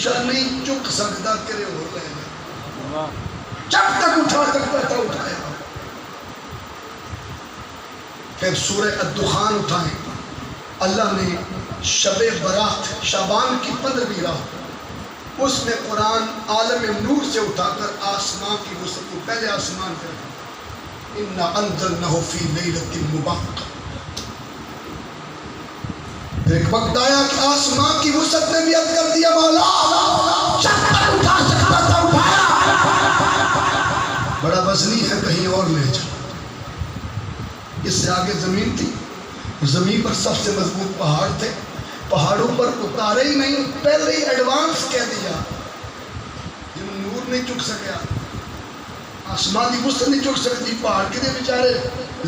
شیشہ نہیں چک سکتا کرے ہو لے گا جب تک اٹھا سکتا تھا اٹھایا. پھر سورہ الدخان اٹھائیں. اللہ نے شب برات شعبان کی 15ویں رات اس میں قرآن عالم نور سے اٹھا کر آسمان کی وسط کو پہلے آسمان پہ رکھا. اِنَّا أَنزَلْنَاهُ فِي لَيْلَةٍ مُبَارَكَةٍ. ایک وقت آیا کہ آسمان کی وسط نے بھی عرض کر دیا مولا جب تک اٹھا سکتا تھا اٹھایا. بڑا وزنی ہے کہیں اور لے جا. اس سے آگے زمین تھی. زمین پر سب سے مضبوط پہاڑ تھے. پہاڑوں پر اتارے ہی نہیں پہلے ہی ایڈوانس کہہ دیا جن نور نہیں چک سکیا. آسمانی وسط نہیں چک سکتی. پہاڑ کے دے بیچارے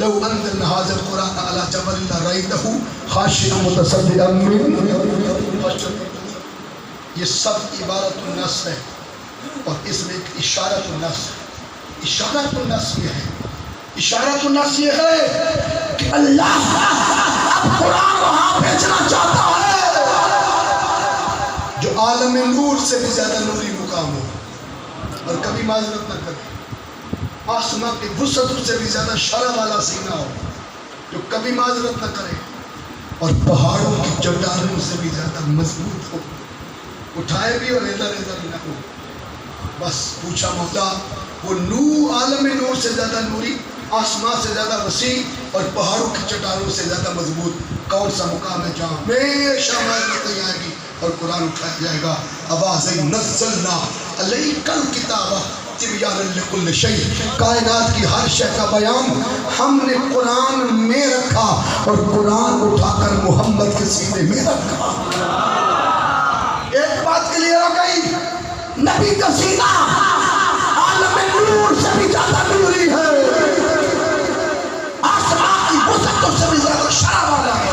لو انزلنا هذا القرآن على جبل لرأيته خاشعا متصدعا من خشية. یہ سب عبارت النص ہے اور اس میں ایک اشارت النص. اشارت النص یہ ہے اشارت النص یہ ہے کہ اللہ اب قرآن وہاں بھیجنا چاہتا ہے جو عالم نور سے بھی زیادہ نوری مقام ہو اور کبھی معذرت نہ کرے. آسمان کی وسعت سے بھی زیادہ شرح والا سینہ ہو جو کبھی معذرت نہ کرے اور پہاڑوں کی چٹانوں سے بھی زیادہ مضبوط ہو. اٹھائے بھی اور ادھر ادھر نہ ہو. بس پوچھا مولا وہ نور عالم نور سے زیادہ نوری آسمان سے زیادہ وسیع اور پہاڑوں کی چٹانوں سے زیادہ مضبوط کون سا مقام ہے جہاں ہمیشہ محنت نہیں آئے گی اور قرآن اٹھایا جائے گا. آواز نزلنا علیک الکتاب تبیانا لکل شیء. کائنات کی ہر شے کا بیان ہم نے قرآن میں رکھا اور قرآن اٹھا کر محمد کے سینے میں رکھا. ایک بات کلیئر ہو گئی نبی کا سینہ عالم نور سے بھی زیادہ نوری ہے. سے بھی زیادہ شرح والا ہے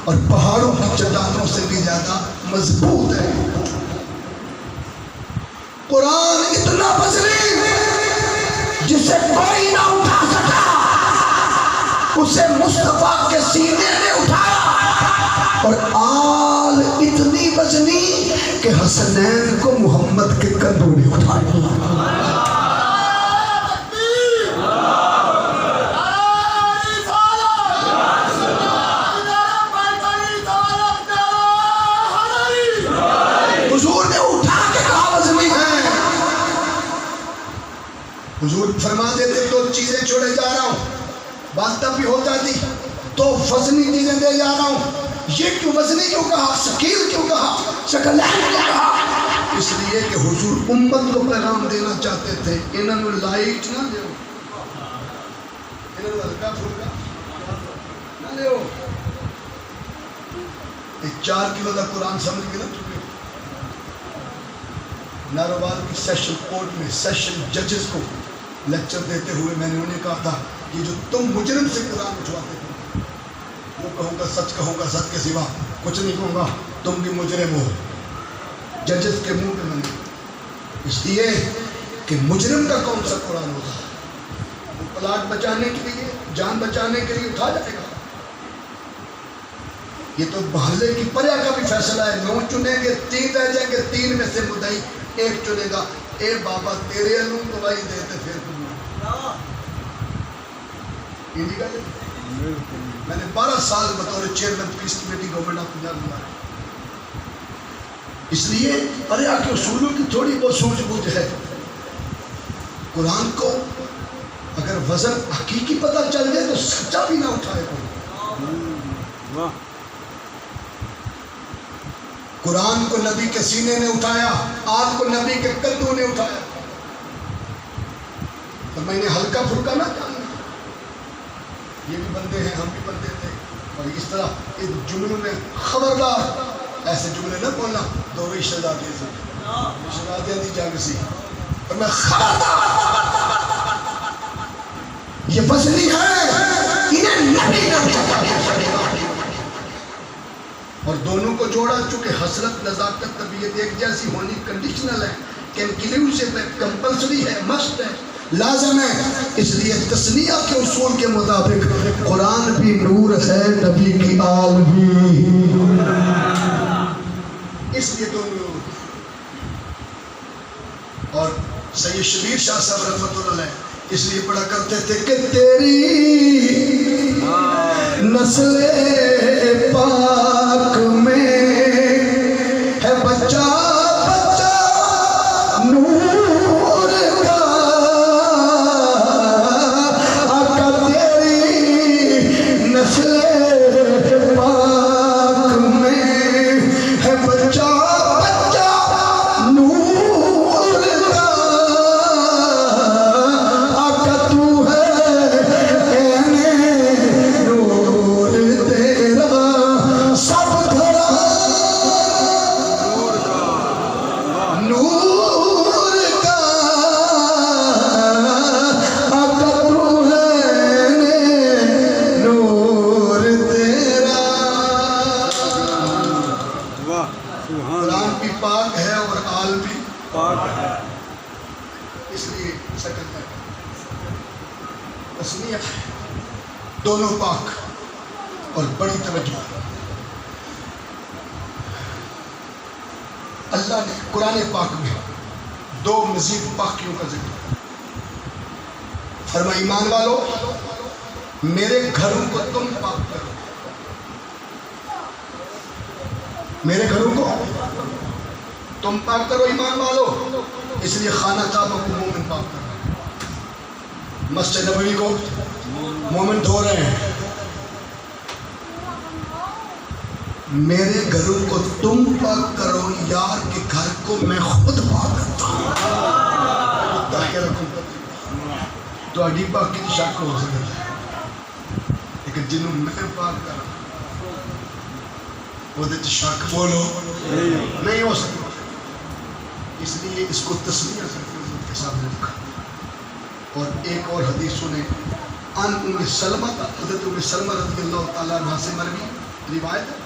اور پہاڑوں کی چٹانوں سے بھی زیادہ مضبوط ہے. قرآن اتنا وزنی جسے کوئی نہ اٹھا سکا اسے مصطفیٰ کے سینے نے اٹھایا. اور آل اتنی وزنی کہ حسنین کو محمد کے کندھوں نے اٹھایا. حضور فرما دیتے دو چیزیں چھوڑے جا رہا ہوں بات تب بھی ہو جاتی تو وزنی چیزیں دے جا رہا ہوں. یہ کیوں وزنی کیوں کہا ثقیل کیوں کہا ثقلین کیوں کہا؟ اس لیے کہ حضور امت کو پیغام دینا چاہتے تھے. انہوں نے لائٹ نہ دیو انہوں نے ہلکا پھلکا نہ دیو. 4 کلو کا قرآن سمجھ کے نہ چکے. ناروال کی سیشن کورٹ میں سیشن ججز کو لیکچر دیتے ہوئے میں نے انہیں کہا تھا کہ جو تم مجرم سے قرآن اٹھواتے تھے وہ کہوں گا سچ کے سوا کچھ نہیں کہوں گا تم بھی مجرم ہو. ججز کے منہ پہ میں نے اس لیے کہ مجرم کا کون سا قرآن ہوگا. وہ پلاٹ بچانے کے لیے جان بچانے کے لیے اٹھا جائے گا. یہ تو محلے کی پریا کا بھی فیصلہ ہے. 9 چنیں گے 3 رہ جائیں گے 3 میں سے مدعی 1 چنے گا. اے بابا تیرے علوم گواہی دیتے پھر میں نے 12 سال بطور chairman peace committee government of Punjab میں. اس لیے پریا کے اصولوں کی تھوڑی بہت سوچ بوجھ ہے. قرآن کو اگر وزن حقیقی پتہ چل جائے تو سچا بھی نہ اٹھائے کوئی. قرآن کو نبی کے سینے نے اٹھایا آپ کو نبی کے کندھوں نے اٹھایا. تو میں نے ہلکا پھلکا نہ جانا. یہ بھی بندے ہیں ہم بھی بندے تھے اور اس طرح اس جملوں میں خبردار ایسے جملے نہ بولنا. دو رشتہ داری سے رشتہ داریاں دی جانگ سی اور میں خبردار یہ وزنی ہے انہیں نبی نے اٹھایا. اور دونوں کو جوڑا چونکہ حسرت نزاکت طبیعت ایک جیسی ہونی کنڈیشنل ہے کنکلیوسیو ہے کمپلسری ہے مسٹ ہے لازم ہے. اس لیے تسنیہ کے اصول کے مطابق قرآن بھی نور ہے نبی کی آل بھی. اس لیے دونوں اور سید شبیر شاہ صاحب رحمۃ اللہ علیہ اس لیے پڑھا کرتے تھے کہ تیری نسل پاک میں ہے بچہ بچہ نور کا، آقا تیری نسل پاک میں ہے بچہ بچہ نور کا، آقا تو ہے عین نور تیرا، سب دھرا نور کا، آقا تو ہے عین نور تیرا۔ قرآن بھی پاک ہے اور آل بھی پاک ہے۔ اس لیے سکت ہے تسمیہ ہے، دونوں پاک اور بڑی توجہ۔ اللہ نے قرآن پاک میں دو مزید پاکیوں کا ذکر فرمایا، ایمان والو میرے گھروں کو تم پاک کرو، میرے گھروں کو تم پاک کرو ایمان والو، اس لیے خانہ کعبہ کو مومن پاک کر رہے ہیں، مسجد نبوی کو مومن دھو رہے ہیں، میرے گھروں کو تم پاک کرو، یار کے گھر کو میں خود پاک کرتا ہوں۔ تو اڈی پاک کی شک ہو سکتا ہے، لیکن جنہوں میں پاک کر رہا وہ دیتے شک بولو نہیں ہو سکتا، اس لیے اس کو تسمیہ سے کے سامنے رکھا۔ اور ایک اور حدیث سنیں، ان ام سلمہ، حضرت ام سلمہ رضی اللہ تعالیٰ عنہ سے مروی روایت ہے،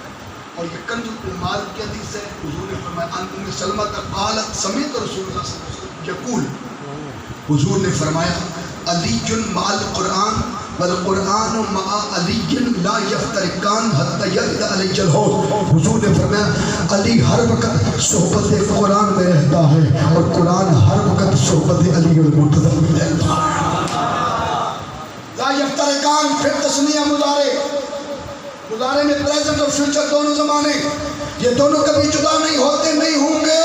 اور یہ کنز المال کی حدیث ہے۔ حضور نے فرمایا ان ام سلمہ قالت سمعت رسول اللہ صلی اللہ علیہ وسلم یقول، حضور نے فرمایا علی مع القرآن والقرآن مع علی لا یفترقان حتی یرد علی الحوض۔ حضور نے فرمایا علی ہر وقت صحبت قرآن میں رہتا ہے اور قرآن ہر وقت صحبت علی المرتضی میں رہتا ہے۔ لا یفترقان، پھر تسمیہ مضارع میں پریزنٹ اور فیوچر دونوں زمانے، یہ دونوں کبھی جدا نہیں ہوتے، نہیں ہوں گے۔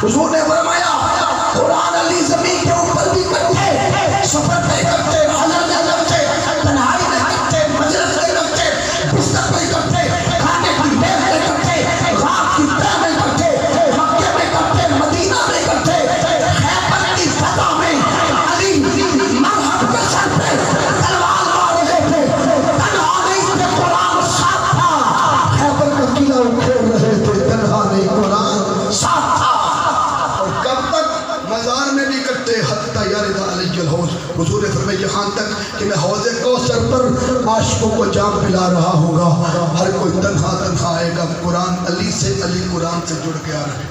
حضور نے فرمایا قرآن علی زمین کے اوپر بھی کرتے، سفر پہ کرتے، حضر میں کرتے، تنہائی میں کرتے، مجلس میں کرتے، بستر میں کرتے، کھانے کی میز میں کرتے، رات کی تہ میں کرتے، مکے میں کرتے، مدینہ میں کرتے، خیبر کی فضا میں علی مرحب کے سر پہ تلوار مار رہے تھے، تنہا نہیں تھے، قرآن ساتھ تھا، خیبر کا قلعہ اکھیڑ رہے تھے، تنہا نہیں قرآن ساتھ تھا۔ مزار میں بھی کرتے حتی یرد علی الحوض۔ حضور نے فرمایا یہاں تک کہ میں حوض کوثر پر عاشقوں کو جام پلا رہا ہوگا، ہر کوئی تنہا تنہا آئے گا، قرآن علی سے، علی قرآن سے جڑ کے آ رہے ہیں،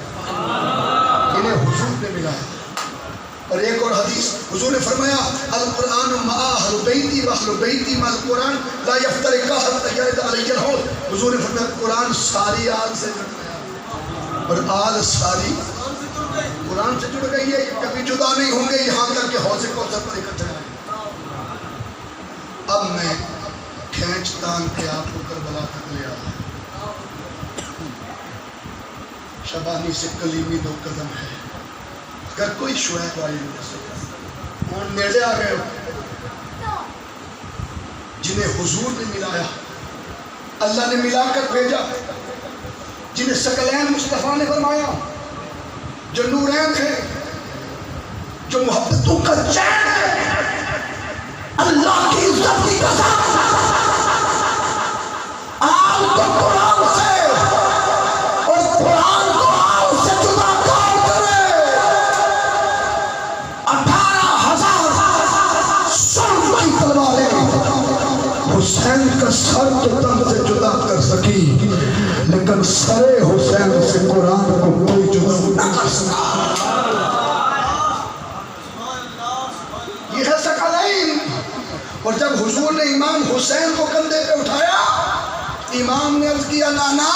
انہیں حضور نے ملا۔ اور ایک اور حدیث حضور نے فرمایا القرآن مع اہل بیتی و اہل بیتی مع القرآن لا یفترقا حتی یرد علی الحوض۔ حضور نے فرمایا قرآن ساری آل سے جڑ گیا اور آل ساری قرآن سے جڑ گئی ہے، کبھی جدا نہیں ہوں گے، یہاں تک کہ حوض کوثر پر اکٹھے آئیں۔ اب میں کھینچ تان کے آپ کو کربلا تک لے آیا، شبانی سے کلیمی 2 قدم ہے، اگر کوئی شعیب والی کون نیڑے آ گئے ہو، جنہیں حضور نے ملایا، اللہ نے ملا کر بھیجا، جنہیں ثقلین مصطفیٰ نے فرمایا، جو نورین ہے، جو محبتوں کا چین ہے، اللہ کی عزت کی قسم آل کو قرآن سے اور قرآن کو آل سے جدا کون کرے؟ 18,000 سرمائی تلواریں حسین کا سر تو تن سے جدا کر سکی، لیکن سر حسین سے قرآن کو کوئی جدا نہ کر سکا۔ یہ ہے ثقلین۔ اور جب حضور نے امام حسین کو کندھے پہ اٹھایا، امام نے عرض کیا نانا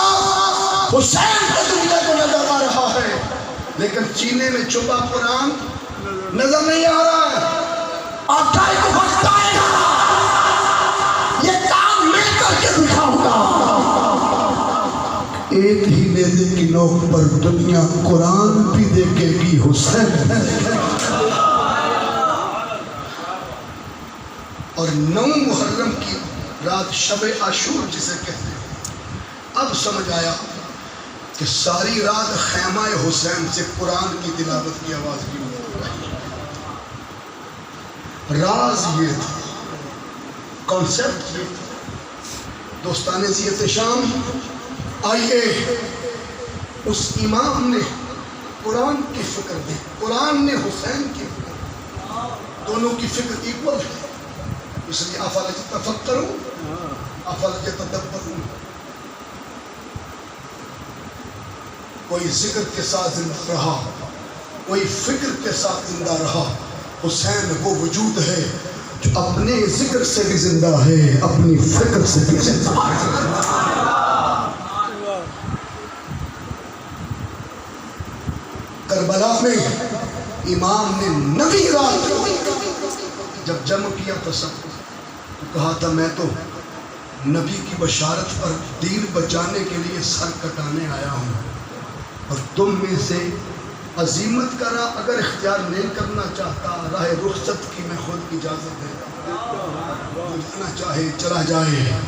حسین کو دنیا کو نظر آ رہا ہے، لیکن سینے میں چھپا قرآن نظر نہیں آ رہا ہے. اور کل کو وقت آئے گا یہ کام مل کر کے دکھاؤں گا. ایک ہی نیزے کی نوک پر دنیا قرآن بھی دیکھے گی حسین. اور 9 محرم کی رات شب عاشور جسے کہتے ہیں، اب سمجھ آیا کہ ساری رات خیمہ حسین سے قرآن کی تلاوت کی آواز کی راز یہ تھا، کانسیپٹ یہ تھا. دوستان زیت شام، آئیے اس امام نے قرآن کی فکر دی، قرآن نے حسین کی فکر، دونوں کی فکر ایکول ہے. اس لیے افلا یتفکرون افلا یتدبرون. کوئی ذکر کے ساتھ زندہ رہا، کوئی فکر کے ساتھ زندہ رہا. حسین وہ وجود ہے جو اپنے ذکر سے بھی زندہ ہے، اپنی فکر سے بھی زندہ ہے. کربلا میں امام نے نویں رات جب جمع کیا تھا سب کو، تو کہا تھا میں تو نبی کی بشارت پر دین بچانے کے لیے سر کٹانے آیا ہوں، اور تم میں سے عزیمت کا راہ اگر اختیار نہیں کرنا چاہتا، راہ رخصت کی میں خود اجازت دیتا ہوں، جانا چاہے چلا جائے.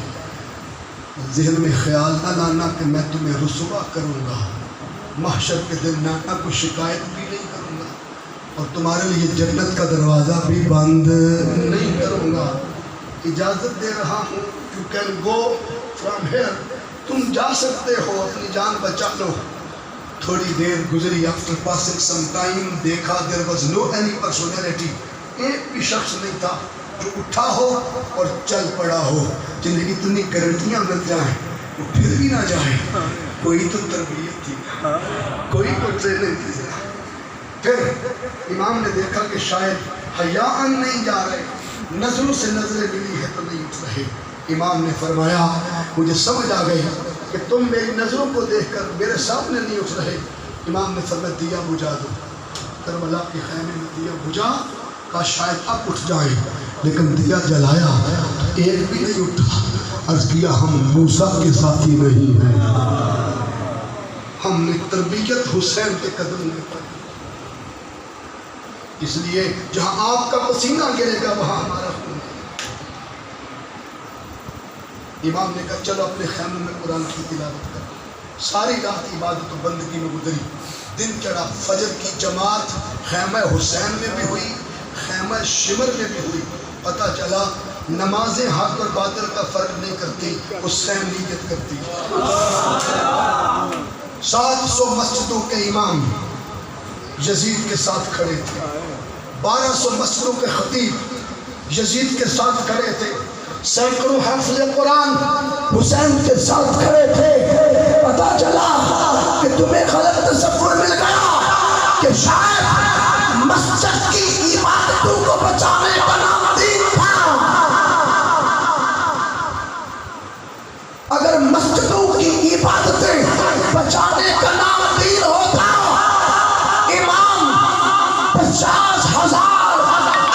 ذہن میں خیال نہ لانا کہ میں تمہیں رسوا کروں گا، محشر کے دن نہ کوئی شکایت بھی نہیں کروں گا، اور تمہارے لیے جنت کا دروازہ بھی بند نہیں کروں گا. اجازت دے رہا ہوں، you can go from here، تم جا سکتے ہو، اپنی جان بچا لو. تھوڑی دیر گزری، after passing some time، دیکھا there was no any personality، ایک بھی شخص نہیں تھا جو اٹھا ہو اور چل پڑا ہو. جنہیں اتنی گارنٹیاں مل جائیں وہ پھر بھی نہ جائیں. کوئی تو تربیت تھی، کوئی تو ٹریننگ تھی. پھر امام نے دیکھا کہ شاید حیاء نہیں جا رہے، نظروں سے نظریں ملی ہے تو نہیں اٹھ رہے. امام نے فرمایا مجھے سمجھ آ گئی کہ تم میری نظروں کو دیکھ کر میرے سامنے نہیں اٹھ رہے. امام نے فرمایا دیا بجھا دو. کربلا کے خیمے میں دیا بجھا، کہا شاید اب اٹھ جائیں، لیکن دیا جلایا ایک بھی نہیں اٹھا. عرض کیا ہم موسیٰ کے ساتھی نہیں ہیں، ہم نے تربیت حسین کے قدم میں پڑی. اس لیے جہاں آپ کا پسینہ گرے گا وہاں ہمارا خون. امام نے کہا چلو اپنے خیمے میں قرآن کی تلاوت کرو. ساری رات عبادت و بندگی میں گزری. دن چڑھا، فجر کی جماعت خیمہ حسین میں بھی ہوئی، خیمہ شمر میں بھی ہوئی. پتہ چلا نمازیں حق اور باطل کا فرق نہیں کرتی، حسین نیت کرتی. 700 مسجدوں کے امام یزید کے ساتھ کھڑے تھے، 1200 مسجدوں کے خطیب یزید کے ساتھ کھڑے تھے، سینکڑوں حافظ قرآن حسین کے ساتھ کھڑے تھے. پتہ چلا کہ تمہیں غلط تصور مل گیا کہ شاید مسجد کی عبادتوں کو بچانے کا نام دین تھا. اگر مسجدوں کی عبادتیں بچانے کا نام دین ہوتا، امام 50,000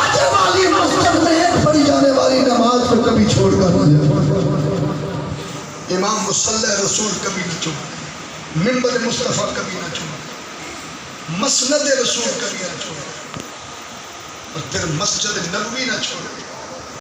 اجر والی مسجد میں ایک پڑھی جانے والی نماز کو کبھی چھوڑ کر نہ جاتا. امام مصلی رسول کبھی نہ چھوڑا، منبر مصطفیٰ کبھی نہ چھوڑا، مسند رسول کبھی نہ چھوڑا، اور پھر مسجد نبوی نہ چھوڑا.